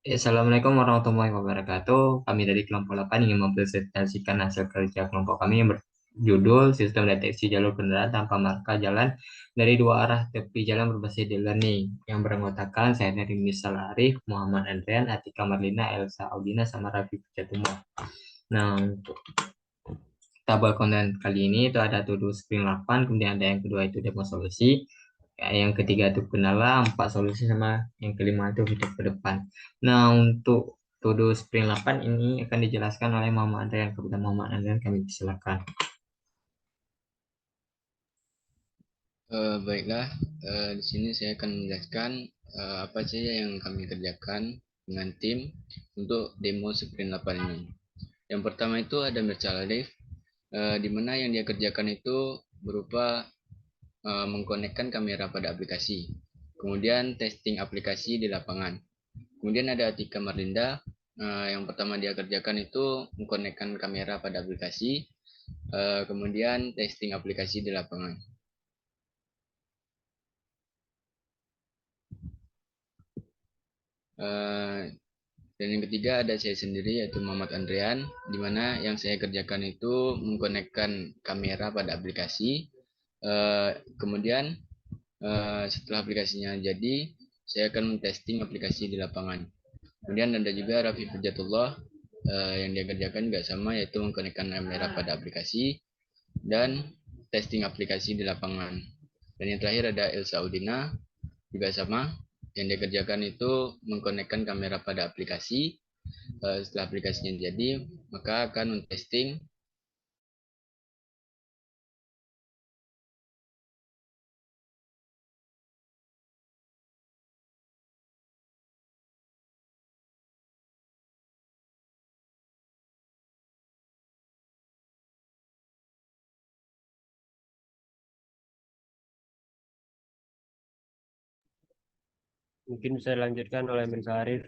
Assalamualaikum warahmatullahi wabarakatuh. Kami dari kelompok 8 ingin mempresentasikan hasil kerja kelompok kami yang berjudul Sistem Deteksi Jalur Kendaraan Tanpa Marka Jalan dari dua arah tepi jalan berbasis e-learning yang beranggotakan saya dari Misal Arif, Muhammad Andrian, Atika Marlina, Elsa Audina, sama Raffi Jatumo. Nah, untuk tabel konten kali ini itu ada to do sprint 8, kemudian ada yang kedua itu demo solusi, yang ketiga itu kenalan, 4 solusi, sama yang kelima itu hidup ke depan. Nah, untuk to do sprint 8 ini akan dijelaskan oleh Muhammad Andrian. Kepada Muhammad Andrian kami silakan. Baiklah, di sini saya akan menjelaskan apa saja yang kami kerjakan dengan tim untuk demo sprint 8 ini. Yang pertama itu ada Merchant Live, di mana yang dia kerjakan itu berupa mengkonekkan kamera pada aplikasi, kemudian testing aplikasi di lapangan. Kemudian ada Atika Marlinda, yang pertama dia kerjakan itu mengkonekkan kamera pada aplikasi, kemudian testing aplikasi di lapangan. Eh, Dan yang ketiga ada saya sendiri yaitu Muhammad Andrian, di mana yang saya kerjakan itu mengkonekkan kamera pada aplikasi. Kemudian setelah aplikasinya jadi, saya akan mentesting aplikasi di lapangan. Kemudian ada juga Raffi Fujatullah, yang dia kerjakan juga sama, yaitu mengkonekkan kamera pada aplikasi dan testing aplikasi di lapangan. Dan yang terakhir ada Elsa Udina, juga sama, yang dia kerjakan itu mengkonekkan kamera pada aplikasi. Setelah aplikasinya jadi, maka akan men-testing. Mungkin bisa dilanjutkan oleh Mirza Arif.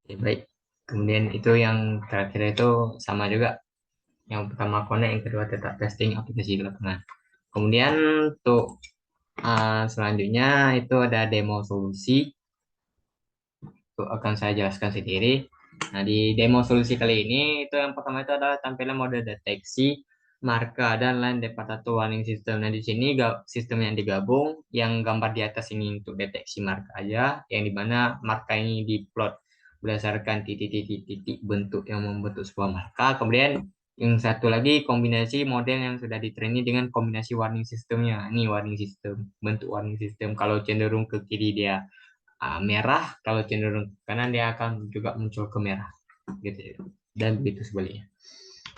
Oke, baik. Kemudian itu yang terakhir itu sama juga. Yang pertama connect, yang kedua tetap testing aplikasi di lapangan. Kemudian untuk selanjutnya itu ada demo solusi. Itu akan saya jelaskan sendiri. Nah, di demo solusi kali ini itu yang pertama itu adalah tampilan mode deteksi, marka, dan line departure warning system. Nah, di sini sistem yang digabung, yang gambar di atas ini untuk deteksi marka aja, yang dimana marka ini diplot berdasarkan titik-titik bentuk yang membentuk sebuah marka. Kemudian yang satu lagi kombinasi model yang sudah di-training dengan kombinasi warning systemnya. Ini warning system, bentuk warning system. Kalau cenderung ke kiri dia merah, kalau cenderung ke kanan dia akan juga muncul ke merah gitu ya. Dan begitu sebaliknya.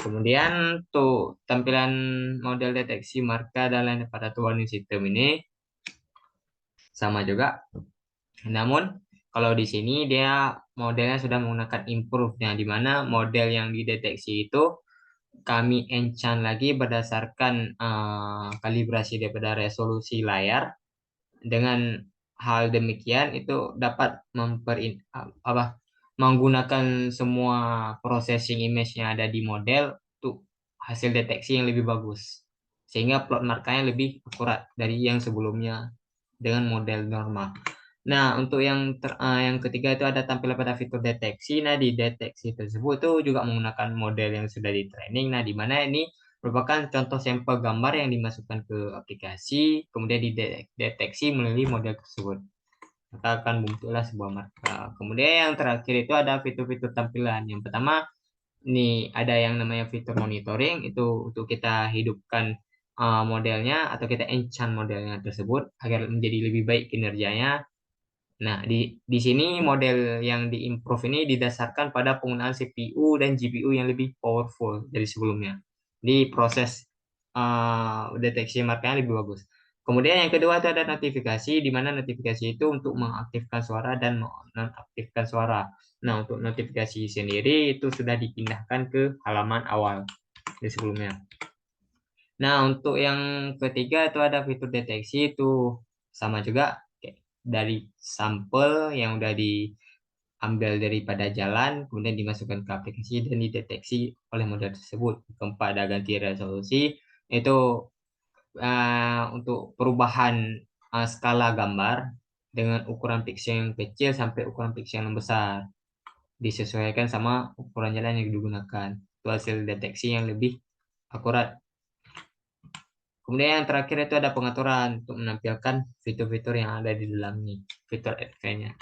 Kemudian tuh tampilan model deteksi marka dan lain pada warning system ini sama juga. Namun kalau di sini dia modelnya sudah menggunakan improve, yang di mana model yang dideteksi itu kami enchant lagi berdasarkan kalibrasi daripada resolusi layar. Dengan hal demikian itu dapat apa menggunakan semua processing image yang ada di model untuk hasil deteksi yang lebih bagus, sehingga plot markanya lebih akurat dari yang sebelumnya dengan model normal. Nah, untuk yang ketiga itu ada tampilan pada fitur deteksi. Nah, di deteksi tersebut itu juga menggunakan model yang sudah di training. Nah, di mana ini merupakan contoh sampel gambar yang dimasukkan ke aplikasi, kemudian dideteksi melalui model tersebut. Maka akan muncullah sebuah marka. Kemudian yang terakhir itu ada fitur-fitur tampilan. Yang pertama, ini ada yang namanya fitur monitoring, itu untuk kita hidupkan modelnya atau kita enchant modelnya tersebut agar menjadi lebih baik kinerjanya. Nah, di sini model yang diimprove ini didasarkan pada penggunaan CPU dan GPU yang lebih powerful dari sebelumnya. Di proses deteksi markanya lebih bagus. Kemudian yang kedua itu ada notifikasi, di mana notifikasi itu untuk mengaktifkan suara dan menonaktifkan suara. Nah, untuk notifikasi sendiri itu sudah dipindahkan ke halaman awal dari sebelumnya. Nah, untuk yang ketiga itu ada fitur deteksi, itu sama juga kayak dari sampel yang udah diambil daripada jalan, kemudian dimasukkan ke aplikasi dan dideteksi oleh model tersebut. Keempat ada ganti resolusi, itu untuk perubahan skala gambar. dengan ukuran pixel yang kecil sampai ukuran pixel yang besar. Disesuaikan sama ukuran jalan yang digunakan. Itu hasil deteksi yang lebih akurat. Kemudian yang terakhir itu ada pengaturan untuk menampilkan fitur-fitur yang ada di dalam ini, fitur adv-nya.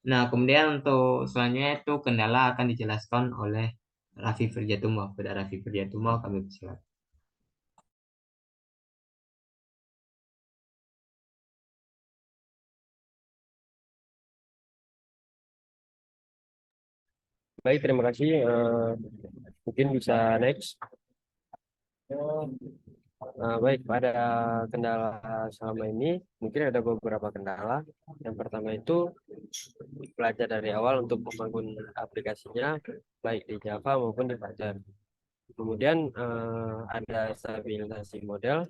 Nah, kemudian untuk selanjutnya itu kendala akan dijelaskan oleh Raffi Firjatumo. Pada Raffi Firjatumo kami persilakan. Baik, terima kasih. Mungkin bisa next. Baik, pada kendala selama ini mungkin ada beberapa kendala. Yang pertama itu belajar dari awal untuk membangun aplikasinya baik di Java maupun di Python. Kemudian ada stabilisasi model,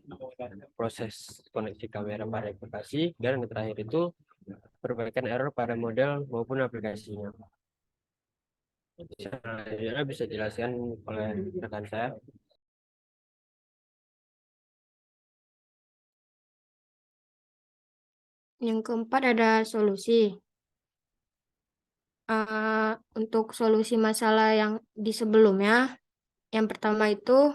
proses koneksi kamera pada aplikasi, dan yang terakhir itu perbaikan error pada model maupun aplikasinya. Selanjutnya bisa dijelaskan oleh rekan saya. Yang keempat ada solusi. Untuk solusi masalah yang di sebelumnya, yang pertama itu,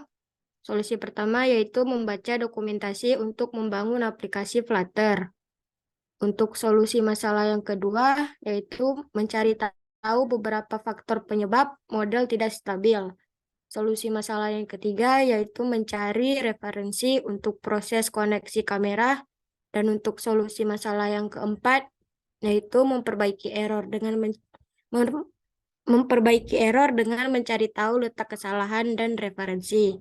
solusi pertama yaitu membaca dokumentasi untuk membangun aplikasi Flutter. Untuk solusi masalah yang kedua, yaitu mencari tahu beberapa faktor penyebab model tidak stabil. Solusi masalah yang ketiga, yaitu mencari referensi untuk proses koneksi kamera. Dan untuk solusi masalah yang keempat, yaitu memperbaiki error dengan mencari tahu letak kesalahan dan referensi.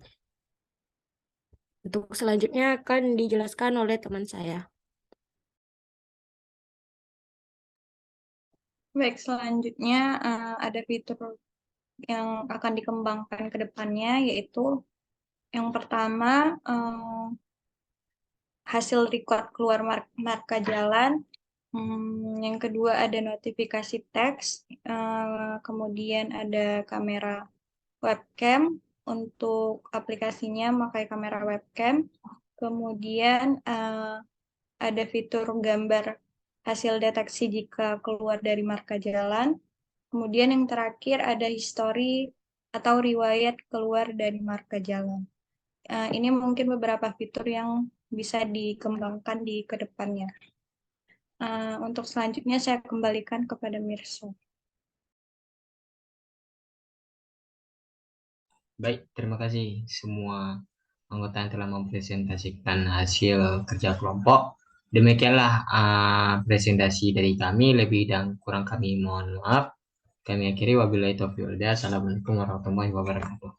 Untuk selanjutnya akan dijelaskan oleh teman saya. Baik, selanjutnya ada fitur yang akan dikembangkan ke depannya, yaitu yang pertama hasil record keluar marka jalan. Yang kedua ada notifikasi teks, kemudian ada kamera webcam. Untuk aplikasinya pakai kamera webcam. Kemudian ada fitur gambar hasil deteksi jika keluar dari marka jalan. Kemudian yang terakhir ada histori atau riwayat keluar dari marka jalan. Ini mungkin beberapa fitur yang bisa dikembangkan di kedepannya. Untuk selanjutnya saya kembalikan kepada Mirso. Baik, terima kasih semua anggota yang telah mempresentasikan hasil kerja kelompok. Demikianlah presentasi dari kami. Lebih dan kurang kami mohon maaf. Kami akhiri wabillahi taufiq wal hidayah. Assalamualaikum warahmatullahi wabarakatuh.